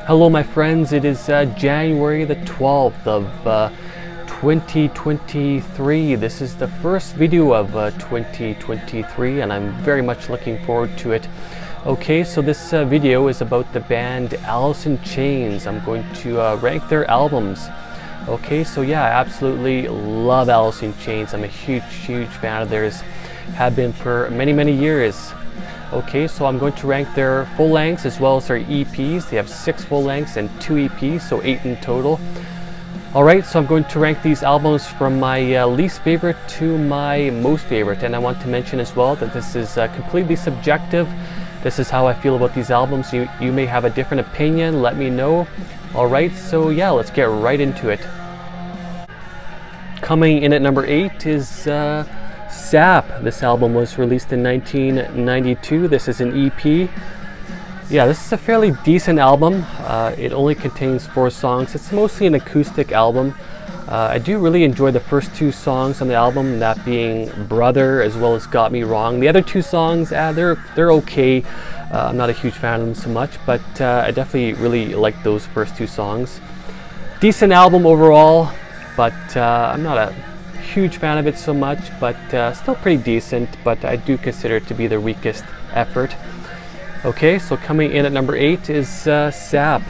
Hello my friends, it is January the 12th of 2023. This is the first video of 2023 and I'm very much looking forward to it. Okay, so this video is about the band Alice in Chains. I'm going to rank their albums. Okay, so yeah, I absolutely love Alice in Chains. I'm a huge fan of theirs. Have been for many years. Okay, so I'm going to rank their full lengths as well as their EPs. They have 6 full lengths and 2 EPs, so 8 in total. Alright, so I'm going to rank these albums from my least favorite to my most favorite. And I want to mention as well that this is completely subjective. This is how I feel about these albums. You may have a different opinion, let me know. Alright, so yeah, let's get right into it. Coming in at number 8 is Sap. This album was released in 1992. This is an EP. Yeah, this is a fairly decent album. It only contains 4 songs. It's mostly an acoustic album. I do really enjoy the first 2 songs on the album, that being Brother as well as Got Me Wrong. The other 2 songs, they're okay. I'm not a huge fan of them so much, but I definitely really like those first 2 songs. Decent album overall, but I'm not a huge fan of it so much, but still pretty decent, but I do consider it to be their weakest effort. Okay, so coming in at number 8 is Sap.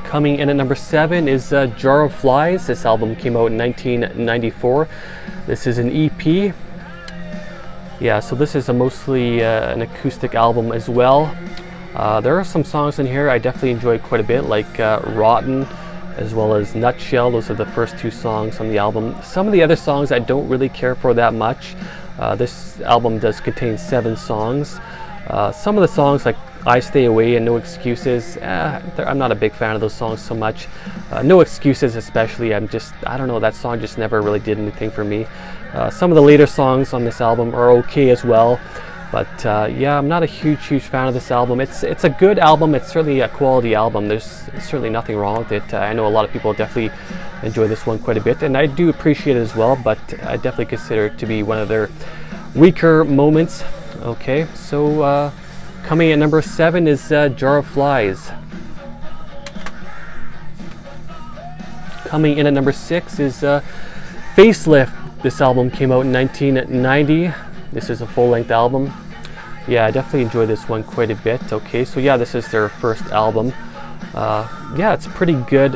Coming in at number 7 is Jar of Flies. This album came out in 1994. This is an EP. Yeah, so this is mostly an acoustic album as well. There are some songs in here I definitely enjoy quite a bit, like Rotten as well as Nutshell. Those are the first 2 songs on the album. Some of the other songs I don't really care for that much. This album does contain 7 songs. Some of the songs like I Stay Away and No Excuses, I'm not a big fan of those songs so much. No Excuses especially, I don't know, that song just never really did anything for me. Some of the later songs on this album are okay as well. But yeah, I'm not a huge fan of this album. It's a good album. It's certainly a quality album. There's certainly nothing wrong with it. I know a lot of people definitely enjoy this one quite a bit, and I do appreciate it as well, but I definitely consider it to be one of their weaker moments. Okay, so coming at number 7 is Jar of Flies. Coming in at number 6 is Facelift. This album came out in 1990. This is a full-length album. Yeah, I definitely enjoy this one quite a bit. Okay, so yeah, this is their first album. Yeah, it's pretty good.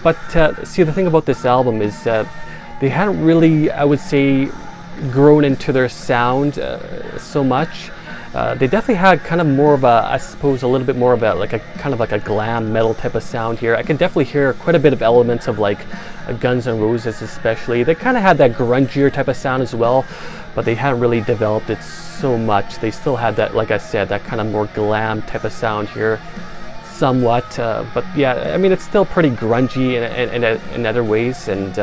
But see, the thing about this album is they hadn't really, I would say, grown into their sound so much. They definitely had kind of more of a, I suppose, a little bit more of a kind of like a glam metal type of sound here. I can definitely hear quite a bit of elements of like Guns N' Roses especially. They kind of had that grungier type of sound as well, but they hadn't really developed it so much. They still had that, like I said, that kind of more glam type of sound here somewhat, but yeah, I mean, it's still pretty grungy in other ways, and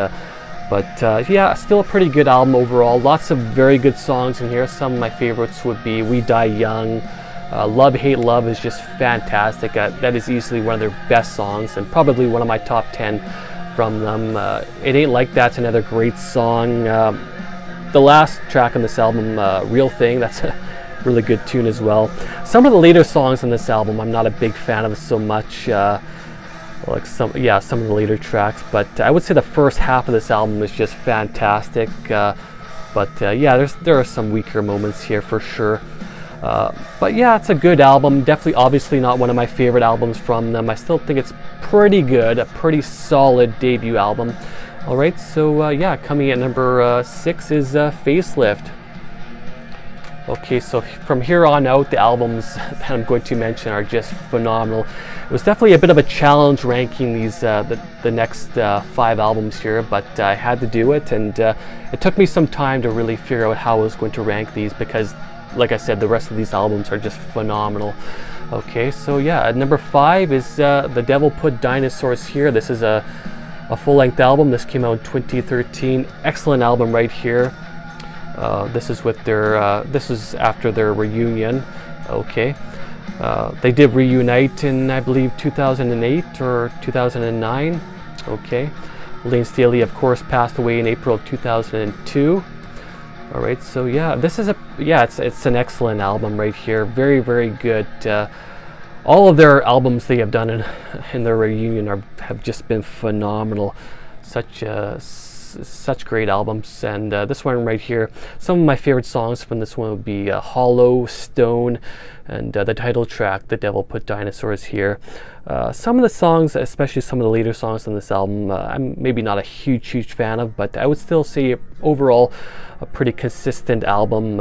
but yeah, still a pretty good album overall. Lots of very good songs in here. Some of my favorites would be We Die Young. Love Hate Love is just fantastic. That is easily one of their best songs and probably one of my top 10 from them. It Ain't Like That's another great song. The last track on this album, Real Thing, that's a really good tune as well. Some of the later songs on this album I'm not a big fan of so much. Like some of the later tracks, but I would say the first half of this album is just fantastic. But yeah, there are some weaker moments here for sure. But yeah, it's a good album. Definitely, obviously not one of my favorite albums from them. I still think it's pretty good, a pretty solid debut album. All right, so yeah, coming at number 6 is Facelift. Okay, so from here on out, the albums that I'm going to mention are just phenomenal. It was definitely a bit of a challenge ranking these the next 5 albums here, but I had to do it, and it took me some time to really figure out how I was going to rank these because, like I said, the rest of these albums are just phenomenal. Okay, so yeah, at number 5 is The Devil Put Dinosaurs Here. This is a full-length album. This came out in 2013. Excellent album right here. This is with their this is after their reunion. Okay, they did reunite in, I believe, 2008 or 2009. Okay, Lane Staley, of course, passed away in April of 2002. All right, so yeah, this is it's an excellent album right here. Very good. All of their albums they have done in their reunion have just been phenomenal. Such great albums, and this one right here, some of my favorite songs from this one would be Hollow, Stone, and the title track, The Devil Put Dinosaurs Here. Some of the songs, especially some of the later songs on this album, I'm maybe not a huge fan of, but I would still say overall a pretty consistent album.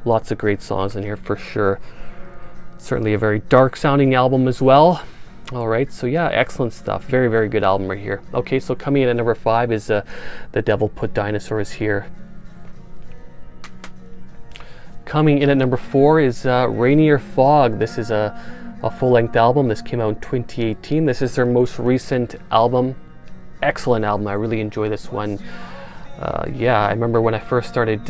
Lots of great songs in here for sure. Certainly a very dark sounding album as well. All right, so yeah, excellent stuff. Very good album right here. Okay, so coming in at number 5 is The Devil Put Dinosaurs Here. Coming in at number 4 is Rainier Fog. This is a full-length album. This came out in 2018. This is their most recent album. Excellent album. I really enjoy this one. Yeah, I remember when I first started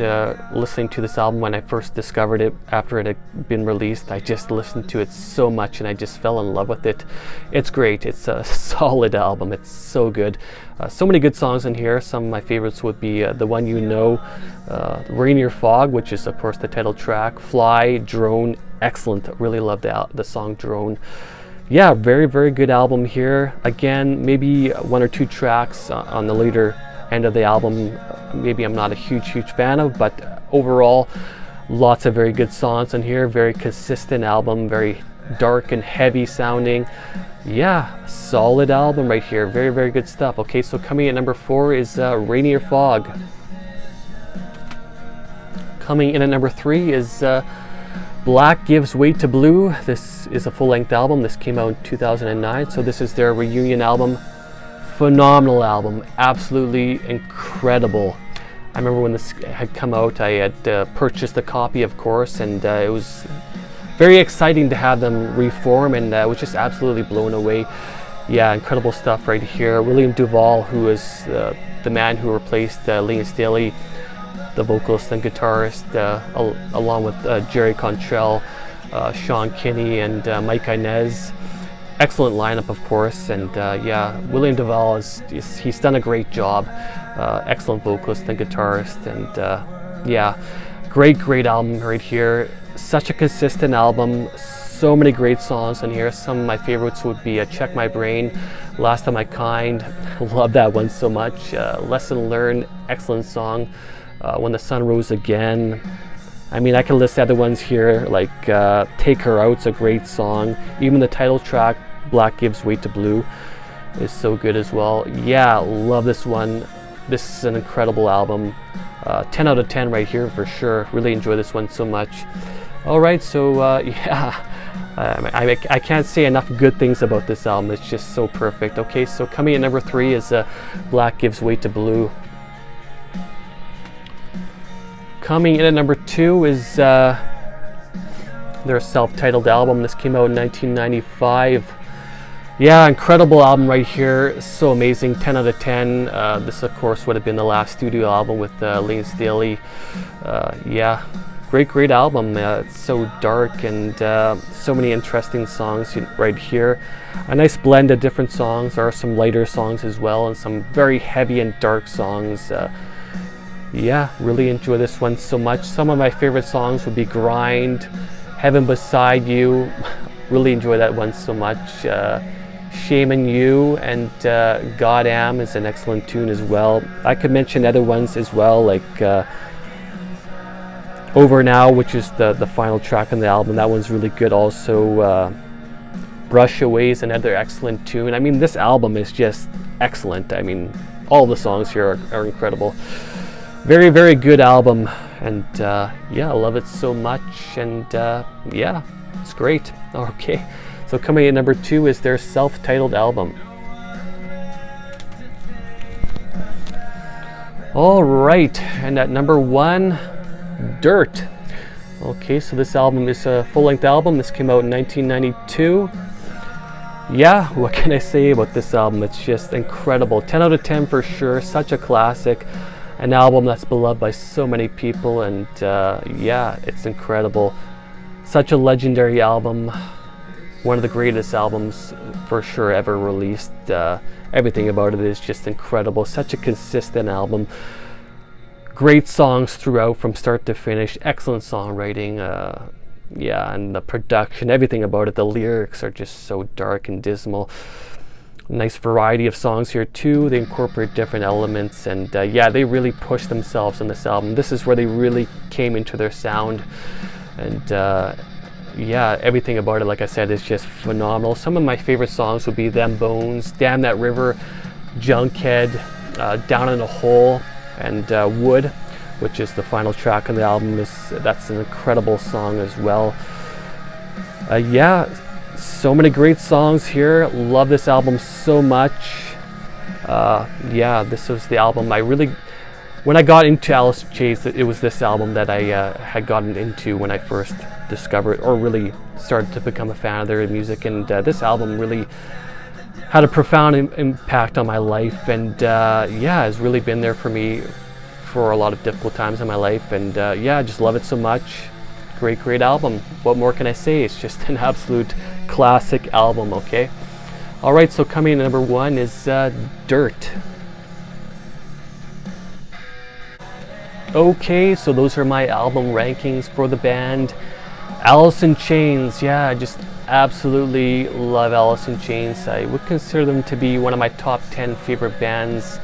listening to this album, when I first discovered it after it had been released, I just listened to it so much and I just fell in love with it. It's great. It's a solid album. It's so good. So many good songs in here. Some of my favorites would be The One You Know, Rainier Fog, which is of course the title track, Fly, Drone, excellent. Really love the song Drone. Yeah, very good album here. Again, maybe 1 or 2 tracks on the later end of the album maybe I'm not a huge fan of, but overall lots of very good songs in here. Very consistent album, very dark and heavy sounding. Yeah, solid album right here. Very good stuff. Okay, so coming at number 4 is Rainier Fog. Coming in at number 3 is Black Gives Way to Blue. This is a full-length album. This came out in 2009, so this is their reunion album. Phenomenal album, absolutely incredible. I remember when this had come out, I had purchased a copy, of course, and it was very exciting to have them reform, and I was just absolutely blown away. Yeah, incredible stuff right here. William Duvall, who is the man who replaced Liam Staley, the vocalist and guitarist, along with Jerry Cantrell, Sean Kinney, and Mike Inez. Excellent lineup, of course, and yeah, William Duvall he's done a great job. Excellent vocalist and guitarist, and yeah, great album right here. Such a consistent album. So many great songs in here. Some of my favorites would be Check My Brain, Last of My Kind. Love that one so much. Lesson Learned, excellent song. When the Sun Rose Again. I mean, I can list other ones here, like Take Her Out's a great song. Even the title track, Black Gives Way to Blue, is so good as well. Yeah, love this one. This is an incredible album. 10 out of 10 right here for sure. Really enjoy this one so much. All right, so yeah, I can't say enough good things about this album. It's just so perfect. Okay, so coming in number 3 is Black Gives Way to Blue. Coming in at number 2 is their self-titled album. This came out in 1995. Yeah, incredible album right here. So amazing, 10 out of 10. This, of course, would have been the last studio album with Liam Staley. Yeah, great album. It's so dark and so many interesting songs right here. A nice blend of different songs. There are some lighter songs as well, and some very heavy and dark songs. Yeah, really enjoy this one so much. Some of my favorite songs would be Grind, Heaven Beside You. Really enjoy that one so much. Shame on You and God Am is an excellent tune as well. I could mention other ones as well, like Over Now, which is the final track on the album. That one's really good also. Brush Away is another excellent tune. I mean, this album is just excellent. I mean, all the songs here are incredible. Very good album, and yeah, I love it so much, and yeah, it's great. Okay, so coming in number 2 is their self-titled album. All right, and at number 1, Dirt. Okay, so this album is a full-length album. This came out in 1992. Yeah, what can I say about this album? It's just incredible. 10 out of 10 for sure. Such a classic. An album that's beloved by so many people, and yeah, it's incredible. Such a legendary album. One of the greatest albums for sure ever released. Everything about it is just incredible. Such a consistent album. Great songs throughout from start to finish. Excellent songwriting. Yeah, and the production, everything about it, the lyrics are just so dark and dismal. Nice variety of songs here too. They incorporate different elements, and yeah, they really push themselves on this album. This is where they really came into their sound, and yeah, everything about it, like I said, is just phenomenal. Some of my favorite songs would be Them Bones, Damn That River, Junkhead, Down in a Hole, and Wood, which is the final track on the album. That's an incredible song as well. Yeah, so many great songs here. Love this album so much. Yeah, this was the album I really, when I got into Alice in Chains, it was this album that I had gotten into when I first discovered or really started to become a fan of their music. And this album really had a profound impact on my life, and yeah, has really been there for me for a lot of difficult times in my life. And yeah, I just love it so much. Great album. What more can I say? It's just an absolute classic album. Okay, all right, so coming in number 1 is Dirt. Okay, so those are my album rankings for the band Alice in Chains. Yeah, I just absolutely love Alice in Chains. I would consider them to be one of my top 10 favorite bands.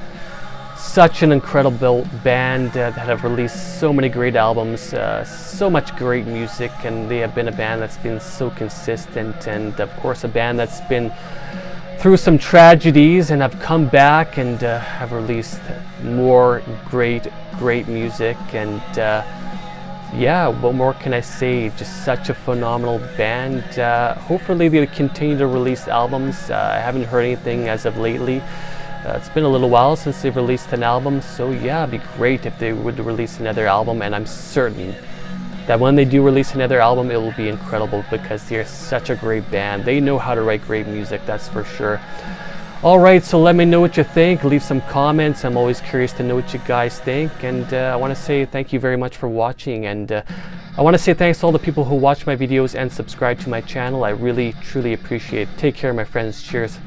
Such an incredible band that have released so many great albums, so much great music, and they have been a band that's been so consistent, and of course a band that's been through some tragedies and have come back and have released more great music. And yeah, what more can I say? Just such a phenomenal band. Hopefully they continue to release albums. I haven't heard anything as of lately. It's been a little while since they've released an album, so yeah, it'd be great if they would release another album, and I'm certain that when they do release another album, it will be incredible, because they're such a great band. They know how to write great music, that's for sure. Alright, so let me know what you think. Leave some comments. I'm always curious to know what you guys think, and I want to say thank you very much for watching, and I want to say thanks to all the people who watch my videos and subscribe to my channel. I really, truly appreciate it. Take care, my friends. Cheers.